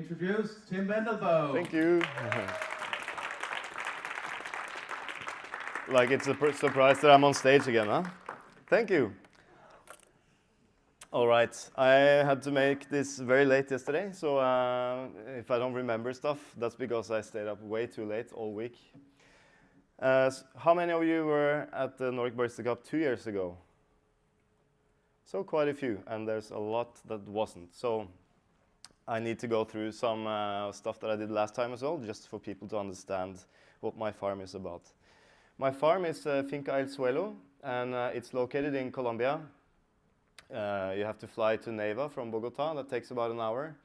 introduce Tim Wendelboe. Thank you. Like it's a surprise that I'm on stage again, huh? Thank you. All right, I had to make this very late yesterday, so if I don't remember stuff, that's because I stayed up way too late all week. How many of you were at the Nordic Barista Cup 2 years ago? So quite a few, and there's a lot that wasn't. So I need to go through some stuff that I did last time as well, just for people to understand what my farm is about. My farm is Finca El Suelo, and it's located in Colombia. You have to fly to Neiva from Bogota. That takes about an hour.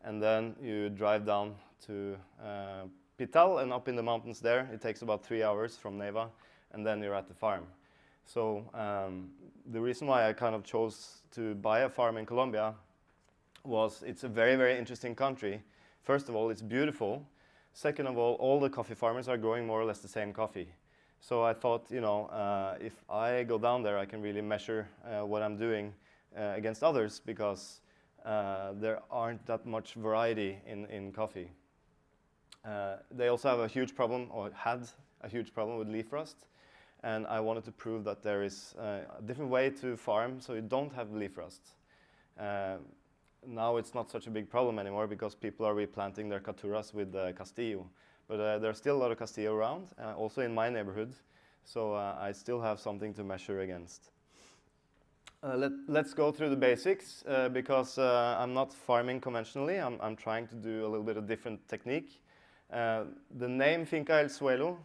And then you drive down to Pital and up in the mountains there. It takes about 3 hours from Neiva, and then you're at the farm. So the reason why I kind of chose to buy a farm in Colombia was it's a very, very interesting country. First of all, it's beautiful. Second of all the coffee farmers are growing more or less the same coffee. So I thought, you know, if I go down there, I can really measure what I'm doing against others, because there aren't that much variety in coffee. They also have a huge problem, or had a huge problem, with leaf rust. And I wanted to prove that there is a different way to farm so you don't have leaf rust. Now it's not such a big problem anymore because people are replanting their caturas with Castillo. But there's still a lot of Castillo around, also in my neighborhood. So I still have something to measure against. Let's go through the basics because I'm not farming conventionally. I'm trying to do a little bit of different technique. The name Finca El Suelo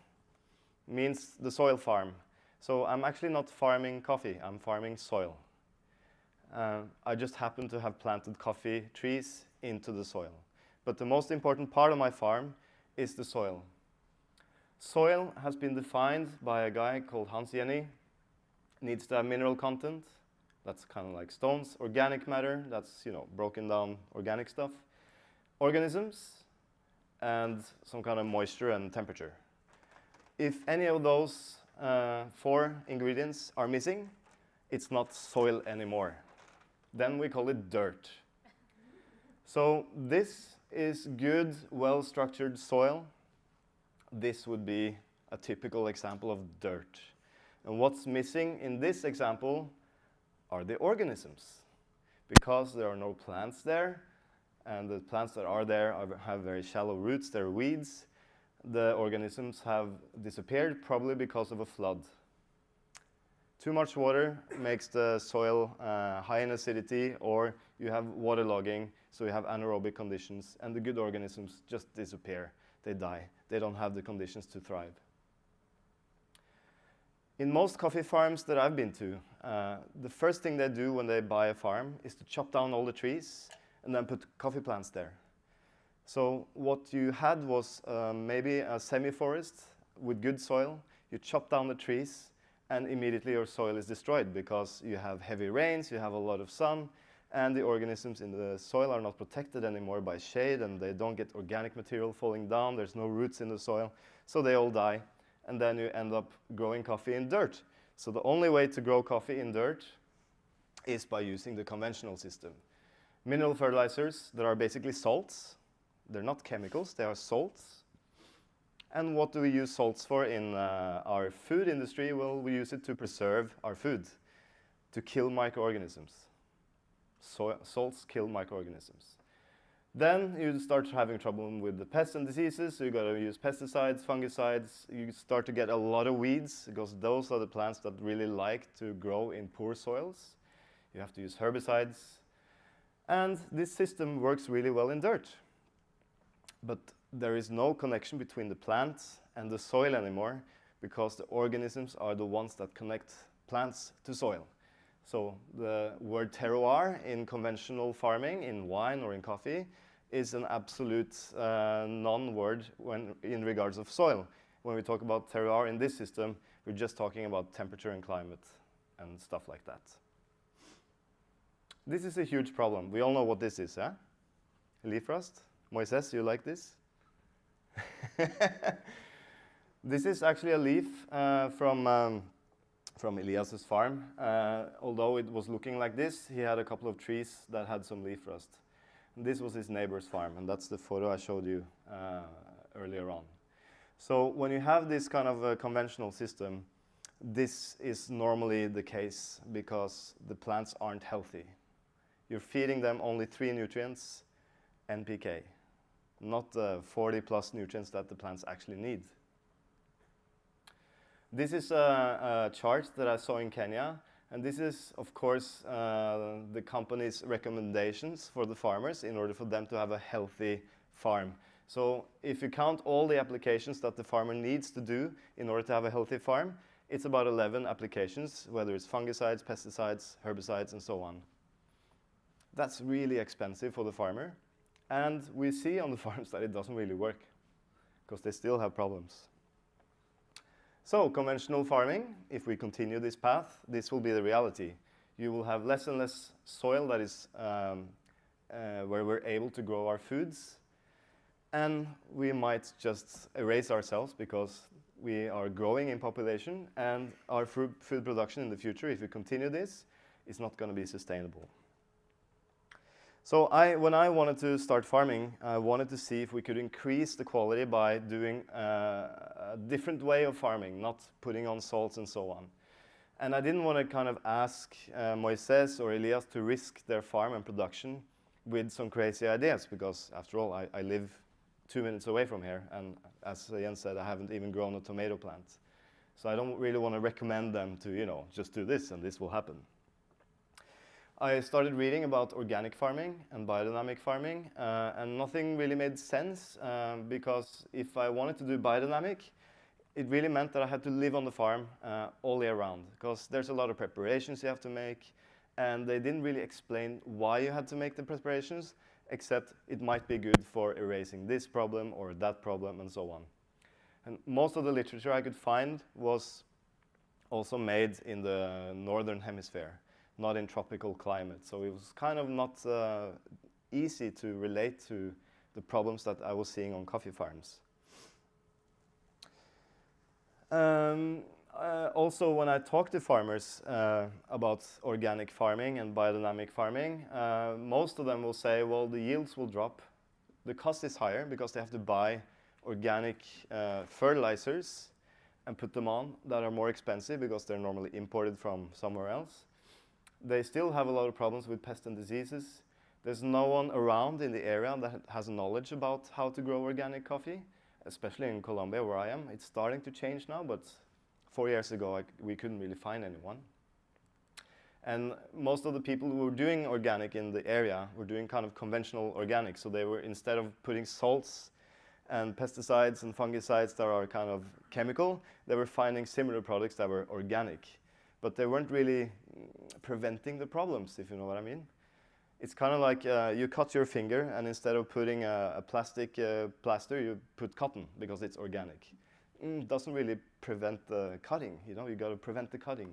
means the soil farm. So I'm actually not farming coffee, I'm farming soil. I just happen to have planted coffee trees into the soil. But the most important part of my farm is the soil. Soil has been defined by a guy called Hans Jenny. Needs to have mineral content. That's kind of like stones. Organic matter, that's, you know, broken down organic stuff. Organisms, and some kind of moisture and temperature. If any of those 4 ingredients are missing, it's not soil anymore. Then we call it dirt. So this is good, well-structured soil. This would be a typical example of dirt. And what's missing in this example are the organisms. Because there are no plants there, and the plants that are there have very shallow roots, they're weeds, the organisms have disappeared, probably because of a flood. Too much water makes the soil high in acidity, or you have waterlogging, so you have anaerobic conditions, and the good organisms just disappear. They die. They don't have the conditions to thrive. In most coffee farms that I've been to, the first thing they do when they buy a farm is to chop down all the trees and then put coffee plants there. So what you had was maybe a semi-forest with good soil. You chop down the trees, and immediately your soil is destroyed because you have heavy rains, you have a lot of sun, and the organisms in the soil are not protected anymore by shade, and they don't get organic material falling down. There's no roots in the soil, so they all die. And then you end up growing coffee in dirt. So the only way to grow coffee in dirt is by using the conventional system. Mineral fertilizers that are basically salts. They're not chemicals, they are salts. And what do we use salts for in our food industry? Well, we use it to preserve our food, to kill microorganisms. Salts kill microorganisms. Then you start having trouble with the pests and diseases, so you gotta use pesticides, fungicides. You start to get a lot of weeds, because those are the plants that really like to grow in poor soils. You have to use herbicides. And this system works really well in dirt. But there is no connection between the plants and the soil anymore, because the organisms are the ones that connect plants to soil. So the word terroir in conventional farming, in wine or in coffee, is an absolute non-word in regards of soil. When we talk about terroir in this system, we're just talking about temperature and climate and stuff like that. This is a huge problem. We all know what this is, eh? Leaf rust. Moises, you like this? This is actually a leaf from Elias's farm. Although it was looking like this, he had a couple of trees that had some leaf rust. This was his neighbor's farm, and that's the photo I showed you earlier on. So when you have this kind of a conventional system, this is normally the case because the plants aren't healthy. You're feeding them only 3 nutrients, NPK, not the 40 plus nutrients that the plants actually need. This is a chart that I saw in Kenya, and this is, of course, the company's recommendations for the farmers in order for them to have a healthy farm. So if you count all the applications that the farmer needs to do in order to have a healthy farm, it's about 11 applications, whether it's fungicides, pesticides, herbicides, and so on. That's really expensive for the farmer. And we see on the farms that it doesn't really work because they still have problems. So conventional farming, if we continue this path, this will be the reality. You will have less and less soil that is where we're able to grow our foods. And we might just erase ourselves because we are growing in population, and our food production in the future, if we continue this, is not going to be sustainable. So when I wanted to start farming, I wanted to see if we could increase the quality by doing a different way of farming, not putting on salts and so on. And I didn't want to kind of ask Moises or Elias to risk their farm and production with some crazy ideas, because after all, I live 2 minutes away from here, and as Jens said, I haven't even grown a tomato plant. So I don't really want to recommend them to, you know, just do this and this will happen. I started reading about organic farming and biodynamic farming, and nothing really made sense, because if I wanted to do biodynamic, it really meant that I had to live on the farm all year round, because there's a lot of preparations you have to make, and they didn't really explain why you had to make the preparations, except it might be good for erasing this problem or that problem and so on. And most of the literature I could find was also made in the northern hemisphere, not in tropical climate. So it was kind of not easy to relate to the problems that I was seeing on coffee farms. Also, when I talk to farmers about organic farming and biodynamic farming, most of them will say, well, the yields will drop. The cost is higher because they have to buy organic fertilizers and put them on that are more expensive because they're normally imported from somewhere else. They still have a lot of problems with pests and diseases. There's no one around in the area that has knowledge about how to grow organic coffee, especially in Colombia where I am. It's starting to change now, but 4 years ago we couldn't really find anyone. And most of the people who were doing organic in the area were doing kind of conventional organic. So they were, instead of putting salts and pesticides and fungicides that are kind of chemical, they were finding similar products that were organic. But they weren't really preventing the problems, if you know what I mean. It's kind of like you cut your finger, and instead of putting a plastic plaster, you put cotton because it's organic. Doesn't really prevent the cutting, you know, you got to prevent the cutting.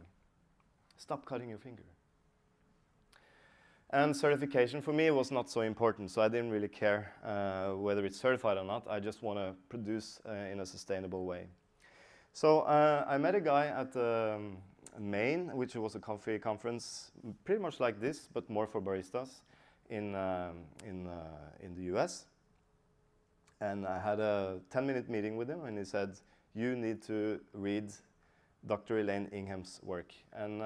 Stop cutting your finger. And certification for me was not so important, so I didn't really care whether it's certified or not. I just want to produce in a sustainable way. So I met a guy at Maine, which was a coffee conference pretty much like this, but more for baristas in the US. And I had a 10-minute meeting with him, and he said, you need to read Dr. Elaine Ingham's work. And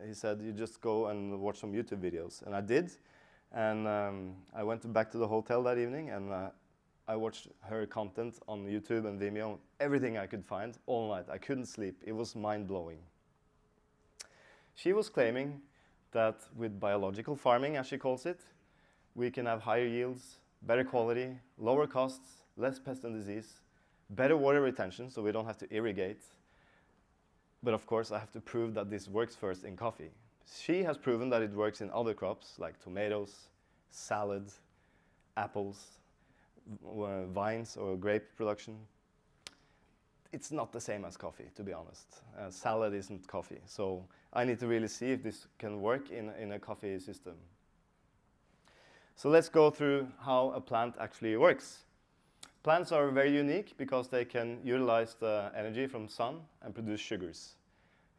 he said, you just go and watch some YouTube videos. And I did. And I went back to the hotel that evening, and I watched her content on YouTube and Vimeo, everything I could find all night. I couldn't sleep. It was mind-blowing. She was claiming that with biological farming, as she calls it, we can have higher yields, better quality, lower costs, less pest and disease, better water retention, so we don't have to irrigate. But of course, I have to prove that this works first in coffee. She has proven that it works in other crops, like tomatoes, salad, apples, vines or grape production. It's not the same as coffee, to be honest. Salad isn't coffee, so I need to really see if this can work in a coffee system. So let's go through how a plant actually works. Plants are very unique because they can utilize the energy from sun and produce sugars.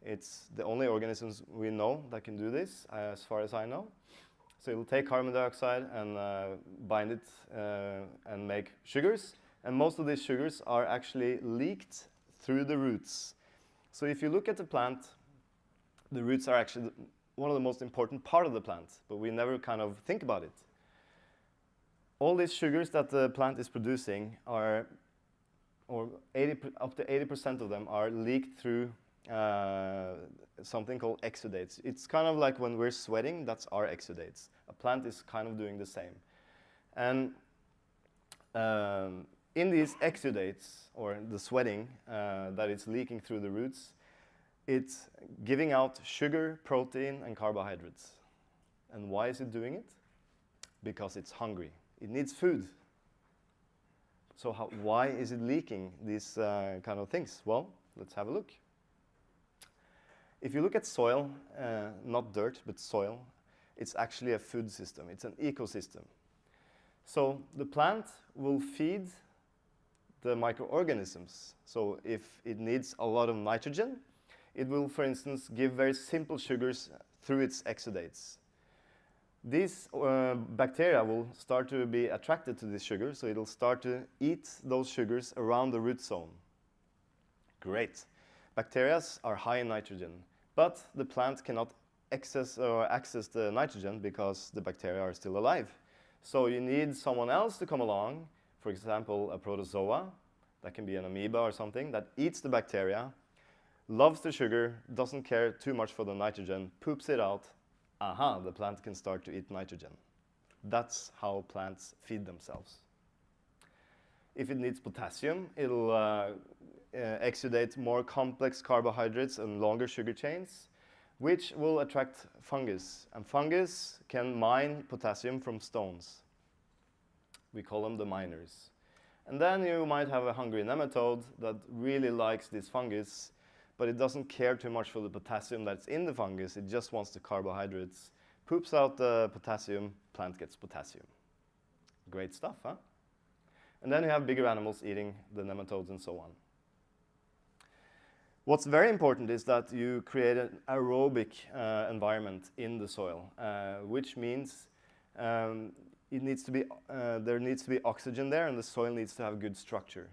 It's the only organisms we know that can do this, as far as I know. So it'll take carbon dioxide and bind it and make sugars. And most of these sugars are actually leaked through the roots. So if you look at the plant, the roots are actually one of the most important part of the plant, but we never kind of think about it. All these sugars that the plant is producing are, up to 80% of them are leaked through something called exudates. It's kind of like when we're sweating, that's our exudates. A plant is kind of doing the same. And in these exudates, or the sweating that is leaking through the roots, it's giving out sugar, protein, and carbohydrates. And why is it doing it? Because it's hungry. It needs food. So why is it leaking these kind of things? Well, let's have a look. If you look at soil, not dirt, but soil, it's actually a food system. It's an ecosystem. So the plant will feed the microorganisms. So if it needs a lot of nitrogen, it will, for instance, give very simple sugars through its exudates. These bacteria will start to be attracted to this sugar, so it'll start to eat those sugars around the root zone. Great. Bacteria are high in nitrogen, but the plant cannot access the nitrogen because the bacteria are still alive. So you need someone else to come along, for example, a protozoa, that can be an amoeba or something, that eats the bacteria, loves the sugar, doesn't care too much for the nitrogen, poops it out. Aha, the plant can start to eat nitrogen. That's how plants feed themselves. If it needs potassium, it'll exudate more complex carbohydrates and longer sugar chains, which will attract fungus. And fungus can mine potassium from stones. We call them the miners. And then you might have a hungry nematode that really likes this fungus, but it doesn't care too much for the potassium that's in the fungus. It just wants the carbohydrates. Poops out the potassium, plant gets potassium. Great stuff, huh? And then you have bigger animals eating the nematodes and so on. What's very important is that you create an aerobic environment in the soil, which means there needs to be oxygen there, and the soil needs to have good structure.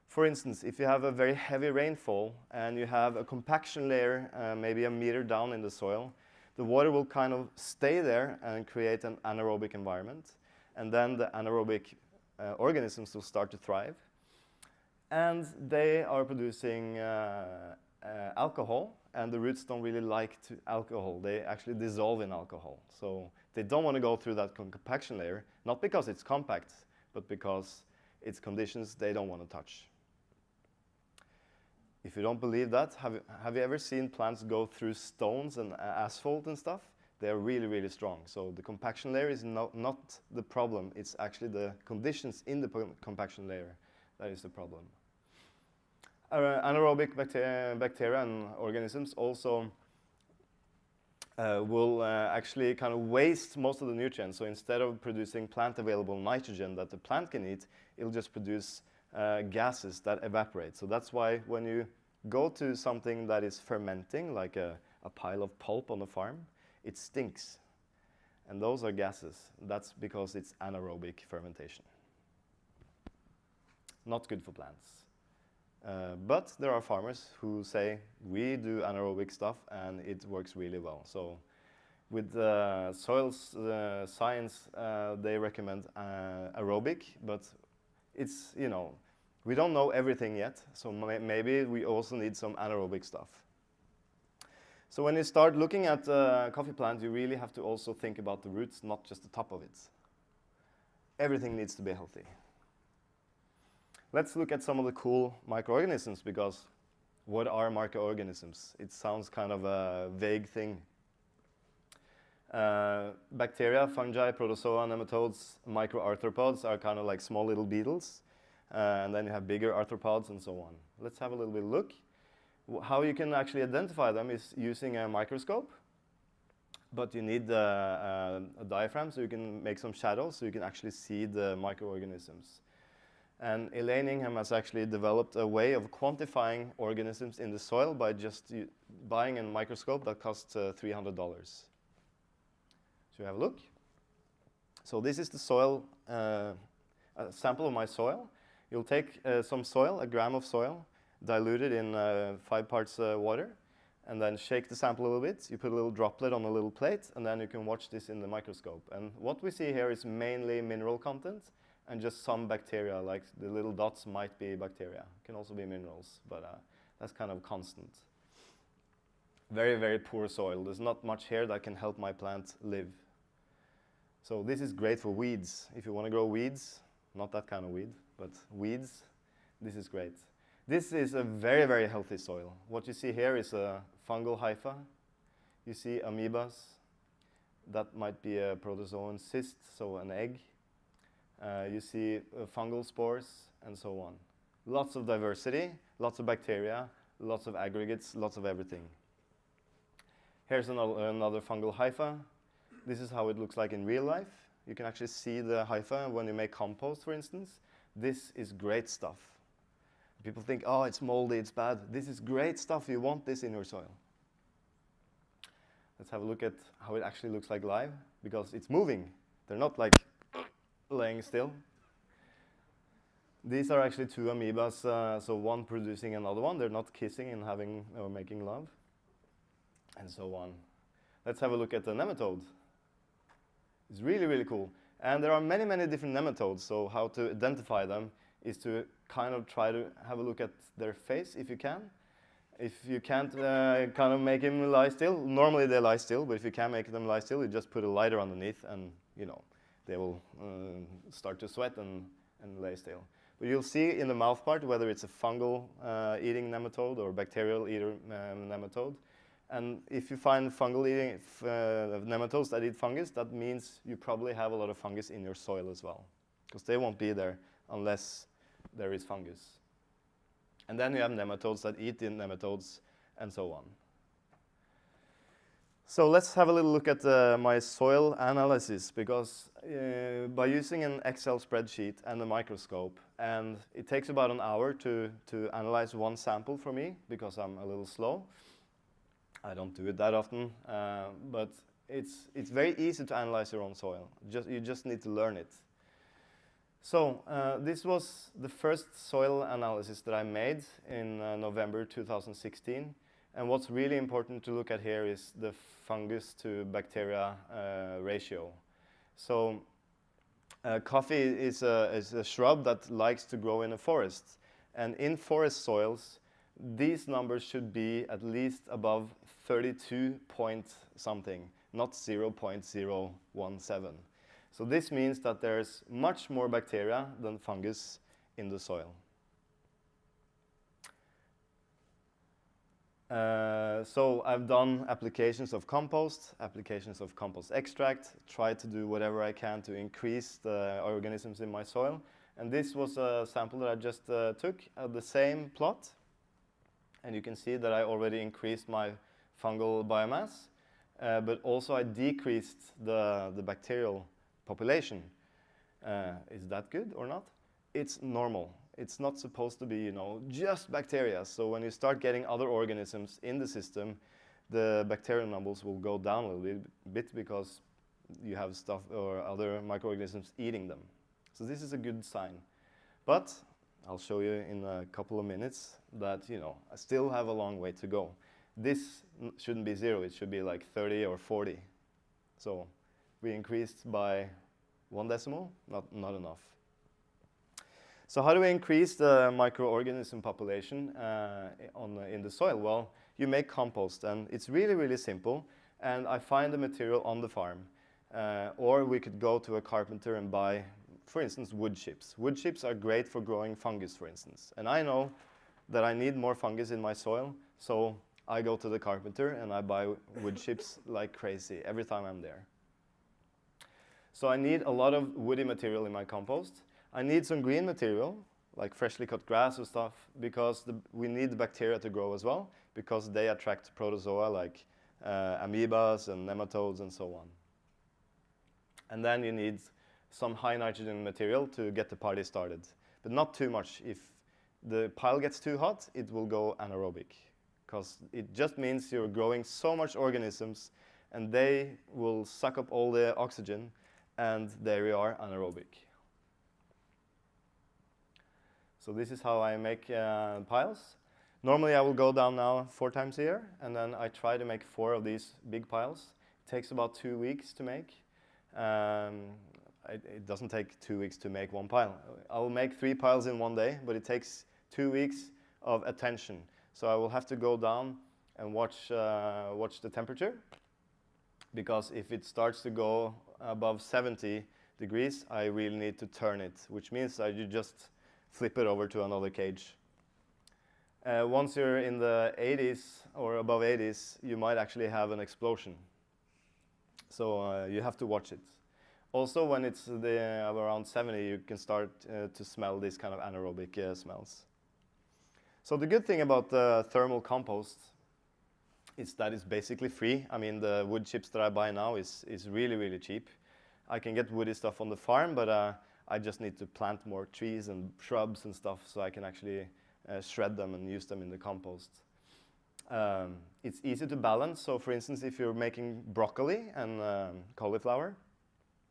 For instance, if you have a very heavy rainfall and you have a compaction layer maybe a meter down in the soil, the water will kind of stay there and create an anaerobic environment. And then the anaerobic organisms will start to thrive. And they are producing alcohol, and the roots don't really like alcohol. They actually dissolve in alcohol. So they don't want to go through that compaction layer, not because it's compact, but because it's conditions they don't want to touch. If you don't believe that, have you ever seen plants go through stones and asphalt and stuff? They're really, really strong. So the compaction layer is not the problem. It's actually the conditions in the compaction layer that is the problem. Anaerobic bacteria and organisms also will actually kind of waste most of the nutrients. So instead of producing plant-available nitrogen that the plant can eat, it'll just produce gases that evaporate. So that's why when you go to something that is fermenting, like a pile of pulp on a farm, it stinks. And those are gases. That's because it's anaerobic fermentation. Not good for plants. But there are farmers who say, we do anaerobic stuff and it works really well. So with soil science, they recommend aerobic, but it's, you know, we don't know everything yet, so maybe we also need some anaerobic stuff. So when you start looking at a coffee plant, you really have to also think about the roots, not just the top of it. Everything needs to be healthy. Let's look at some of the cool microorganisms, because what are microorganisms? It sounds kind of a vague thing. Bacteria, fungi, protozoa, nematodes, microarthropods are kind of like small little beetles. And then you have bigger arthropods and so on. Let's have a little bit of a look. How you can actually identify them is using a microscope. But you need a diaphragm so you can make some shadows so you can actually see the microorganisms. And Elaine Ingham has actually developed a way of quantifying organisms in the soil by just buying a microscope that costs $300. So you have a look. So this is the soil, a sample of my soil. You'll take some soil, a gram of soil, dilute it in 5 parts water, and then shake the sample a little bit. You put a little droplet on a little plate, and then you can watch this in the microscope. And what we see here is mainly mineral content and just some bacteria, like the little dots might be bacteria. It can also be minerals, but that's kind of constant. Very, very poor soil. There's not much here that can help my plant live. So this is great for weeds. If you want to grow weeds, not that kind of weed, but weeds, this is great. This is a very, very healthy soil. What you see here is a fungal hypha. You see amoebas. That might be a protozoan cyst, so an egg. You see fungal spores, and so on. Lots of diversity, lots of bacteria, lots of aggregates, lots of everything. Here's another fungal hypha. This is how it looks like in real life. You can actually see the hypha when you make compost, for instance. This is great stuff. People think, oh, it's moldy, it's bad. This is great stuff. You want this in your soil. Let's have a look at how it actually looks like live, because it's moving. They're not like laying still. These are actually 2 amoebas, so one producing another one. They're not kissing and having or making love, and so on. Let's have a look at the nematode. It's really, really cool. And there are many, many different nematodes, so how to identify them is to kind of try to have a look at their face if you can. If you can't kind of make them lie still, normally they lie still, but if you can't make them lie still, you just put a lighter underneath and, you know, they will start to sweat and lay still. But you'll see in the mouth part whether it's a fungal eating nematode or bacterial eater nematode. And if you find fungal eating nematodes that eat fungus, that means you probably have a lot of fungus in your soil as well, because they won't be there unless there is fungus. And then you have nematodes that eat the nematodes, and so on. So let's have a little look at my soil analysis, because by using an Excel spreadsheet and a microscope, and it takes about an hour to analyze one sample for me, because I'm a little slow. I don't do it that often, but it's very easy to analyze your own soil. You just need to learn it. So this was the first soil analysis that I made in November 2016. And what's really important to look at here is the fungus to bacteria ratio. So coffee is a shrub that likes to grow in a forest. And in forest soils, these numbers should be at least above 32 point something, not 0.017. So this means that there's much more bacteria than fungus in the soil. So I've done applications of compost extract, tried to do whatever I can to increase the organisms in my soil. And this was a sample that I just took at the same plot. And you can see that I already increased my fungal biomass, but also I decreased the bacterial population. Is that good or not? It's normal. It's not supposed to be, you know, just bacteria. So when you start getting other organisms in the system, the bacterial numbers will go down a little bit because you have stuff or other microorganisms eating them. So this is a good sign. But I'll show you in a couple of minutes that, you know, I still have a long way to go. This shouldn't be 0, it should be like 30 or 40. So we increased by 1 decimal, not enough. So how do we increase the microorganism population in the soil? Well, you make compost, and it's really, really simple. And I find the material on the farm. Or we could go to a carpenter and buy, for instance, wood chips. Wood chips are great for growing fungus, for instance. And I know that I need more fungus in my soil, so I go to the carpenter and I buy wood chips like crazy every time I'm there. So I need a lot of woody material in my compost. I need some green material, like freshly cut grass or stuff, because we need the bacteria to grow as well, because they attract protozoa like amoebas and nematodes and so on. And then you need some high nitrogen material to get the party started, but not too much. If the pile gets too hot, it will go anaerobic, because it just means you're growing so much organisms and they will suck up all the oxygen and there we are, anaerobic. So this is how I make piles. Normally I will go down now 4 times a year, and then I try to make 4 of these big piles. It takes about 2 weeks to make. It doesn't take 2 weeks to make 1 pile. I will make 3 piles in 1 day, but it takes 2 weeks of attention. So I will have to go down and watch the temperature, because if it starts to go above 70 degrees, I really need to turn it, which means that you just flip it over to another cage. Once you're in the 80s or above 80s, you might actually have an explosion. So you have to watch it. Also, when it's around 70, you can start to smell these kind of anaerobic smells. So the good thing about thermal compost is that it's basically free. I mean, the wood chips that I buy now is really, really cheap. I can get woody stuff on the farm, but I just need to plant more trees and shrubs and stuff so I can actually shred them and use them in the compost. It's easy to balance. So for instance, if you're making broccoli and cauliflower,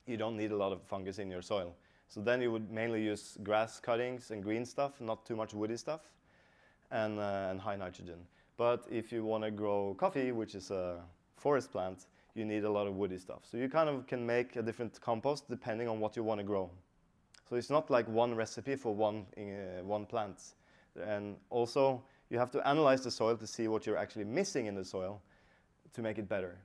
you don't need a lot of fungus in your soil. So then you would mainly use grass cuttings and green stuff, not too much woody stuff, and high nitrogen. But if you want to grow coffee, which is a forest plant, you need a lot of woody stuff. So you kind of can make a different compost depending on what you want to grow. So it's not like one recipe for one plant. And also, you have to analyze the soil to see what you're actually missing in the soil to make it better.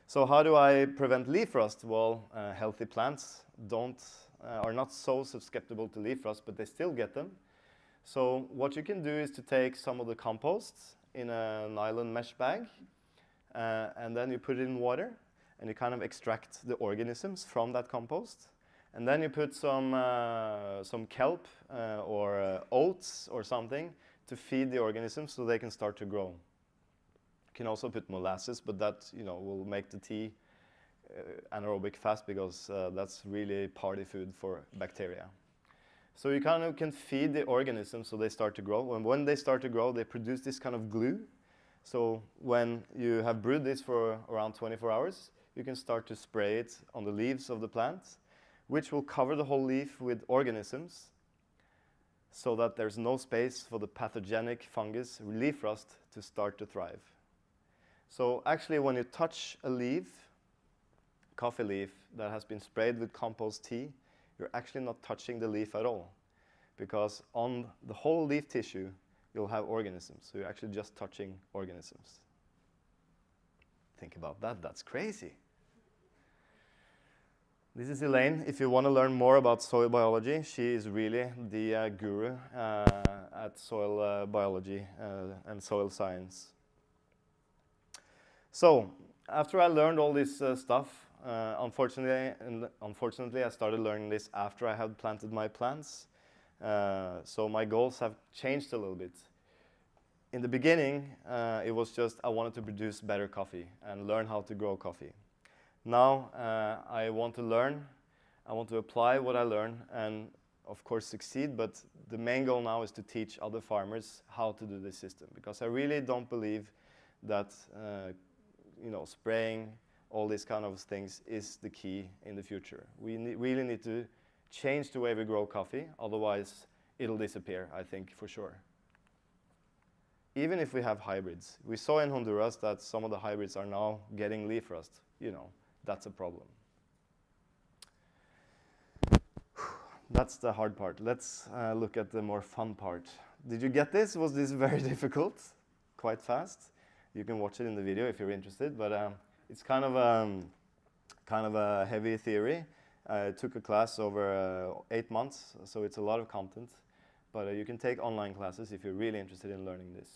So how do I prevent leaf rust? Well, healthy plants are not so susceptible to leaf rust, but they still get them. So what you can do is to take some of the compost in a nylon mesh bag, and then you put it in water, and you kind of extract the organisms from that compost. And then you put some kelp or oats or something to feed the organisms so they can start to grow. You can also put molasses, but that will make the tea anaerobic fast, because that's really party food for bacteria. So you kind of can feed the organisms so they start to grow. And when they start to grow, they produce this kind of glue. So when you have brewed this for around 24 hours, you can start to spray it on the leaves of the plant, which will cover the whole leaf with organisms so that there's no space for the pathogenic fungus, leaf rust, to start to thrive. So actually, when you touch a leaf, coffee leaf, that has been sprayed with compost tea, you're actually not touching the leaf at all, because on the whole leaf tissue, you'll have organisms. So you're actually just touching organisms. Think about that. That's crazy. This is Elaine. If you want to learn more about soil biology, she is really the guru at soil biology and soil science. So after I learned all this stuff, unfortunately, I started learning this after I had planted my plants. So my goals have changed a little bit. In the beginning, it was just I wanted to produce better coffee and learn how to grow coffee. Now I want to learn, I want to apply what I learn and of course succeed, but the main goal now is to teach other farmers how to do this system, because I really don't believe that spraying all these kind of things is the key in the future. We really need to change the way we grow coffee, otherwise it'll disappear, I think, for sure. Even if we have hybrids. We saw in Honduras that some of the hybrids are now getting leaf rust. That's a problem. That's the hard part. Let's look at the more fun part. Did you get this? Was this very difficult? Quite fast? You can watch it in the video if you're interested, but it's kind of a heavy theory. I took a class over 8 months, so it's a lot of content. But you can take online classes if you're really interested in learning this.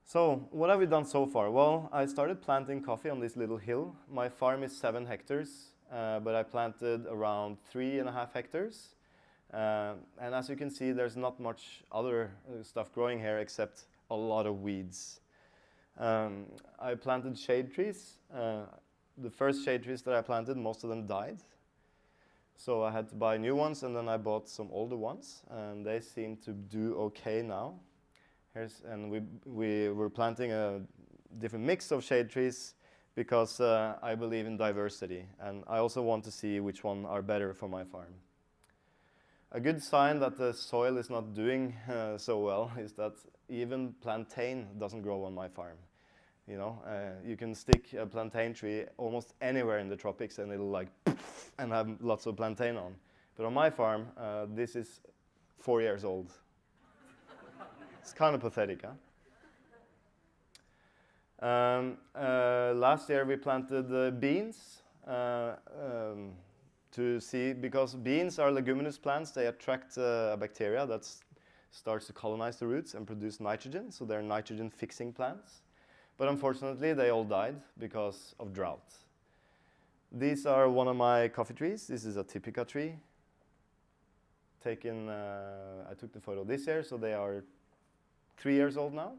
So what have we done so far? Well, I started planting coffee on this little hill. My farm is 7 hectares, but I planted around 3.5 hectares. And as you can see, there's not much other stuff growing here except a lot of weeds. I planted shade trees. The first shade trees that I planted, most of them died. So I had to buy new ones, and then I bought some older ones, and they seem to do okay now. And we were planting a different mix of shade trees because I believe in diversity, and I also want to see which one are better for my farm. A good sign that the soil is not doing so well is that even plantain doesn't grow on my farm. You know, you can stick a plantain tree almost anywhere in the tropics and it'll like and have lots of plantain on. But on my farm, this is 4 years old. It's kind of pathetic, huh? Last year we planted beans to see, because beans are leguminous plants, they attract a bacteria that starts to colonize the roots and produce nitrogen, so they're nitrogen-fixing plants. But unfortunately, they all died because of drought. These are one of my coffee trees. This is a Typica tree. I took the photo this year, so they are 3 years old now.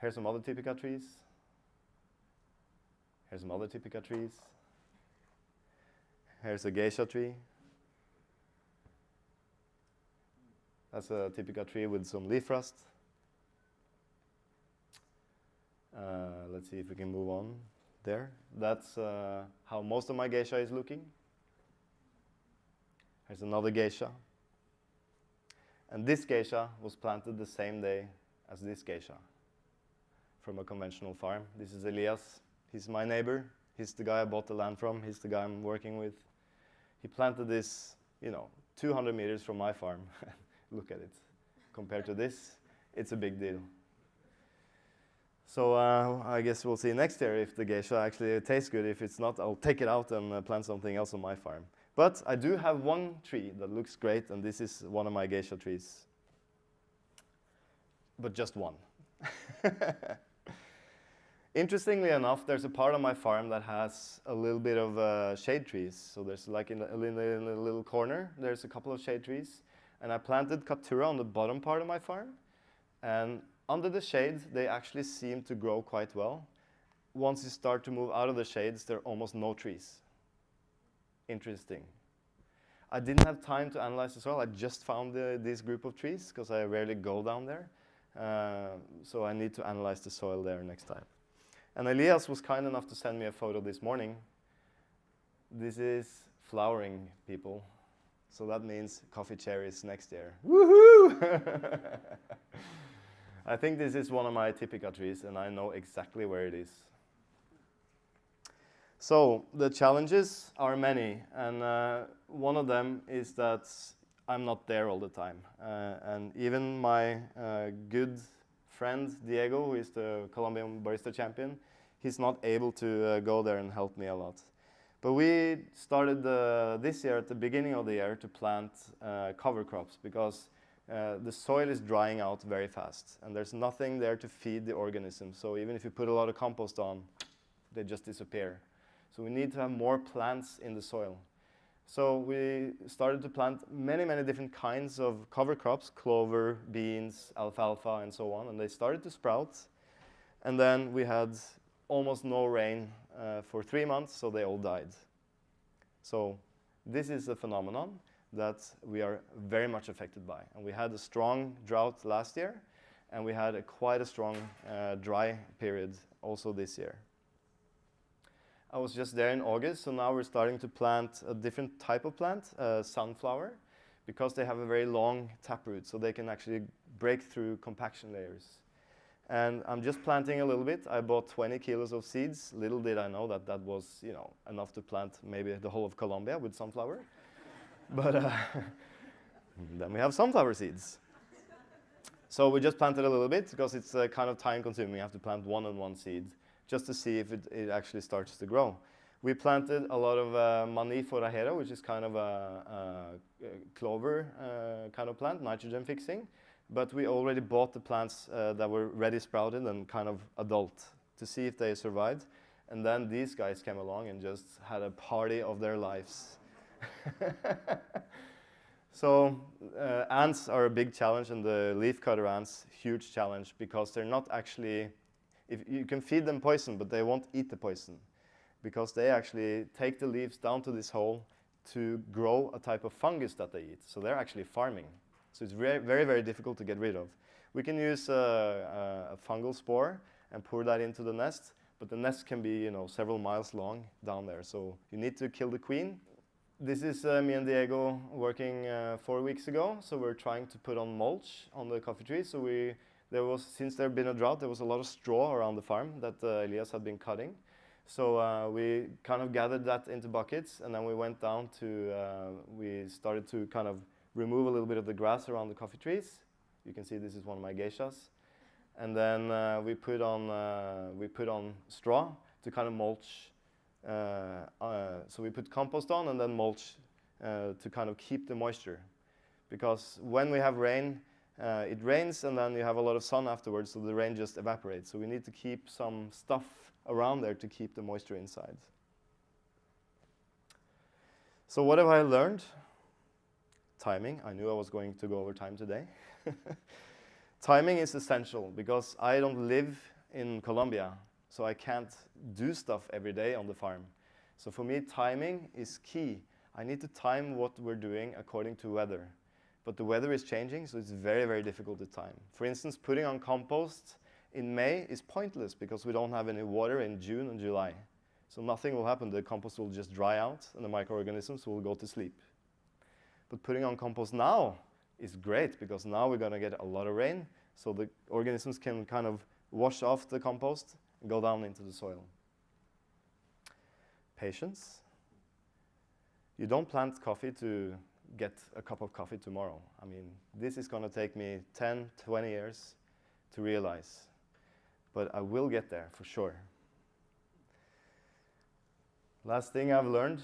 Here's some other Typica trees. Here's some other Typica trees. Here's a Geisha tree. That's a Typica tree with some leaf rust. Let's see if we can move on there. That's how most of my geisha is looking. Here's another geisha. And this geisha was planted the same day as this geisha from a conventional farm. This is Elias. He's my neighbor. He's the guy I bought the land from. He's the guy I'm working with. He planted this, 200 meters from my farm. Look at it. Compared to this, it's a big deal. So I guess we'll see next year if the geisha actually tastes good. If it's not, I'll take it out and plant something else on my farm. But I do have one tree that looks great, and this is one of my geisha trees. But just one. Interestingly enough, there's a part of my farm that has a little bit of shade trees. So there's like in a little corner, there's a couple of shade trees. And I planted Katura on the bottom part of my farm. And under the shade, they actually seem to grow quite well. Once you start to move out of the shades, there are almost no trees. Interesting. I didn't have time to analyze the soil. I just found this group of trees because I rarely go down there. So I need to analyze the soil there next time. And Elias was kind enough to send me a photo this morning. This is flowering, people. So that means coffee cherries next year. Woohoo! I think this is one of my Typica trees, and I know exactly where it is. So the challenges are many, and one of them is that I'm not there all the time. And even my good friend Diego, who is the Colombian Barista champion, he's not able to go there and help me a lot. But we started this year, at the beginning of the year, to plant cover crops because the soil is drying out very fast and there's nothing there to feed the organisms. So even if you put a lot of compost on, they just disappear. So we need to have more plants in the soil. So we started to plant many, many different kinds of cover crops, clover, beans, alfalfa, and so on. And they started to sprout. And then we had almost no rain for 3 months, so they all died. So this is a phenomenon that we are very much affected by. And we had a strong drought last year, and we had quite a strong dry period also this year. I was just there in August, so now we're starting to plant a different type of plant, sunflower, because they have a very long taproot, so they can actually break through compaction layers. And I'm just planting a little bit. I bought 20 kilos of seeds. Little did I know that that was, enough to plant maybe the whole of Colombia with sunflower. But then we have sunflower seeds. So we just planted a little bit because it's kind of time consuming. You have to plant one and one seed just to see if it actually starts to grow. We planted a lot of Mani forajero, which is kind of a clover kind of plant, nitrogen fixing. But we already bought the plants that were ready sprouted and kind of adult to see if they survived. And then these guys came along and just had a party of their lives. So ants are a big challenge, and the leafcutter ants, huge challenge, because they're not actually, if you can feed them poison, but they won't eat the poison, because they actually take the leaves down to this hole to grow a type of fungus that they eat. So they're actually farming. So it's very, very, very difficult to get rid of. We can use a fungal spore and pour that into the nest, but the nest can be, several miles long down there. So you need to kill the queen. This is me and Diego working 4 weeks ago. So we're trying to put on mulch on the coffee trees. So since there had been a drought, there was a lot of straw around the farm that Elias had been cutting. So we kind of gathered that into buckets, and then we went down we started to kind of remove a little bit of the grass around the coffee trees. You can see this is one of my geishas. And then we put on straw to kind of mulch. So we put compost on and then mulch to kind of keep the moisture. Because when we have rain, it rains and then you have a lot of sun afterwards, so the rain just evaporates. So we need to keep some stuff around there to keep the moisture inside. So what have I learned? Timing. I knew I was going to go over time today. Timing is essential because I don't live in Colombia, so I can't do stuff every day on the farm. So for me, timing is key. I need to time what we're doing according to weather. But the weather is changing, so it's very, very difficult to time. For instance, putting on compost in May is pointless because we don't have any water in June and July. So nothing will happen. The compost will just dry out and the microorganisms will go to sleep. But putting on compost now is great because now we're going to get a lot of rain, so the organisms can kind of wash off the compost and go down into the soil. Patience. You don't plant coffee to get a cup of coffee tomorrow. I mean, this is going to take me 10, 20 years to realize, but I will get there for sure. Last thing I've learned,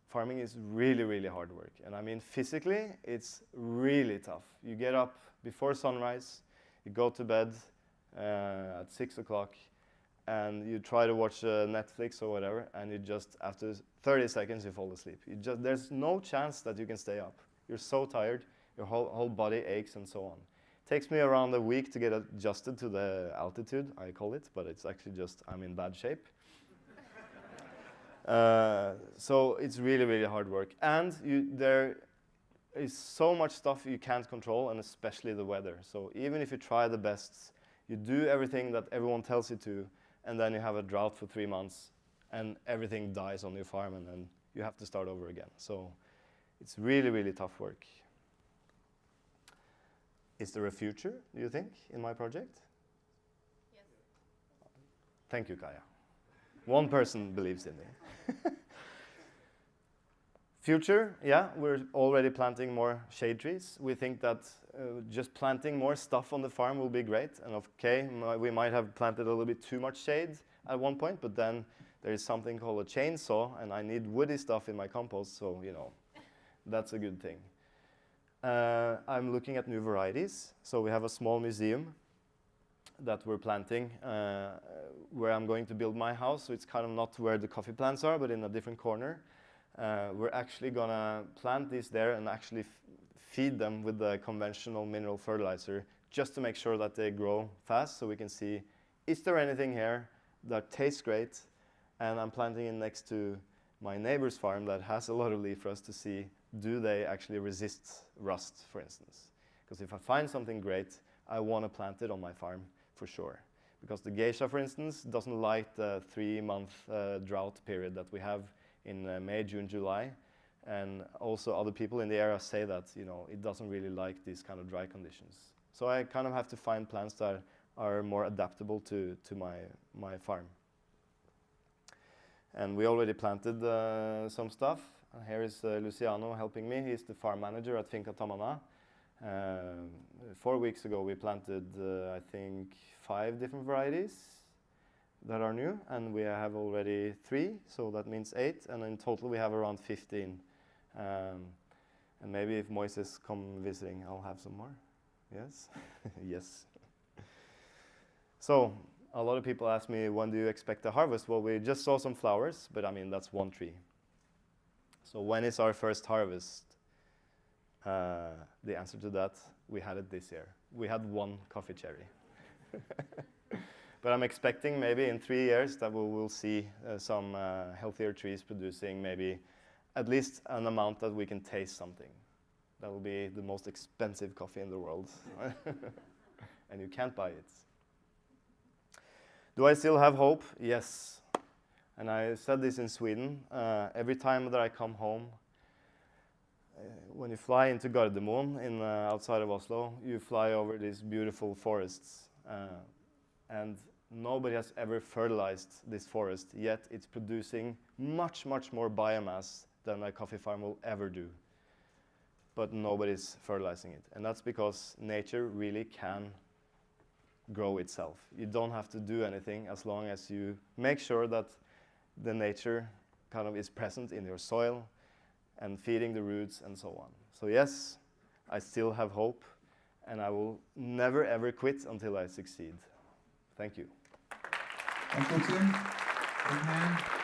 farming is really, really hard work. And I mean, physically, it's really tough. You get up before sunrise, you go to bed at 6 o'clock, and you try to watch Netflix or whatever, and you just, after 30 seconds, you fall asleep. There's no chance that you can stay up. You're so tired, your whole body aches and so on. It takes me around a week to get adjusted to the altitude, I call it, but it's actually just I'm in bad shape. So it's really, really hard work. And there is so much stuff you can't control, and especially the weather. So even if you try the best, you do everything that everyone tells you to, and then you have a drought for 3 months, and everything dies on your farm, and then you have to start over again. So it's really, really tough work. Is there a future, do you think, in my project? Yes. Thank you, Kaya. One person believes in me. Future, yeah, we're already planting more shade trees. We think that just planting more stuff on the farm will be great. And okay, we might have planted a little bit too much shade at one point, but then there is something called a chainsaw, and I need woody stuff in my compost, so, that's a good thing. I'm looking at new varieties. So we have a small museum that we're planting where I'm going to build my house. So it's kind of not where the coffee plants are, but in a different corner. We're actually going to plant these there and actually feed them with the conventional mineral fertilizer just to make sure that they grow fast, so we can see, is there anything here that tastes great? And I'm planting it next to my neighbor's farm that has a lot of leaf for us to see, do they actually resist rust, for instance? Because if I find something great, I want to plant it on my farm for sure. Because the geisha, for instance, doesn't like the 3-month drought period that we have in May, June, July. And also other people in the area say that, it doesn't really like these kind of dry conditions. So I kind of have to find plants that are more adaptable to my farm. And we already planted some stuff. Here is Luciano helping me. He's the farm manager at Finca Tamana. 4 weeks ago we planted, I think, 5 different varieties that are new, and we have already 3, so that means 8, and in total we have around 15. And maybe if Moises come visiting, I'll have some more. Yes? Yes. So a lot of people ask me, when do you expect the harvest? Well, we just saw some flowers, but I mean, that's one tree. So when is our first harvest? The answer to that, we had it this year. We had 1 coffee cherry. But I'm expecting maybe in 3 years that we will see some healthier trees producing maybe at least an amount that we can taste something. That will be the most expensive coffee in the world. And you can't buy it. Do I still have hope? Yes. And I said this in Sweden. Every time that I come home, when you fly into Gardermoen outside of Oslo, you fly over these beautiful forests. And nobody has ever fertilized this forest, yet it's producing much, much more biomass than a coffee farm will ever do. But nobody's fertilizing it. And that's because nature really can grow itself. You don't have to do anything as long as you make sure that the nature kind of is present in your soil and feeding the roots and so on. So yes, I still have hope, and I will never ever quit until I succeed. Thank you. Thank you, Tim. Big hand.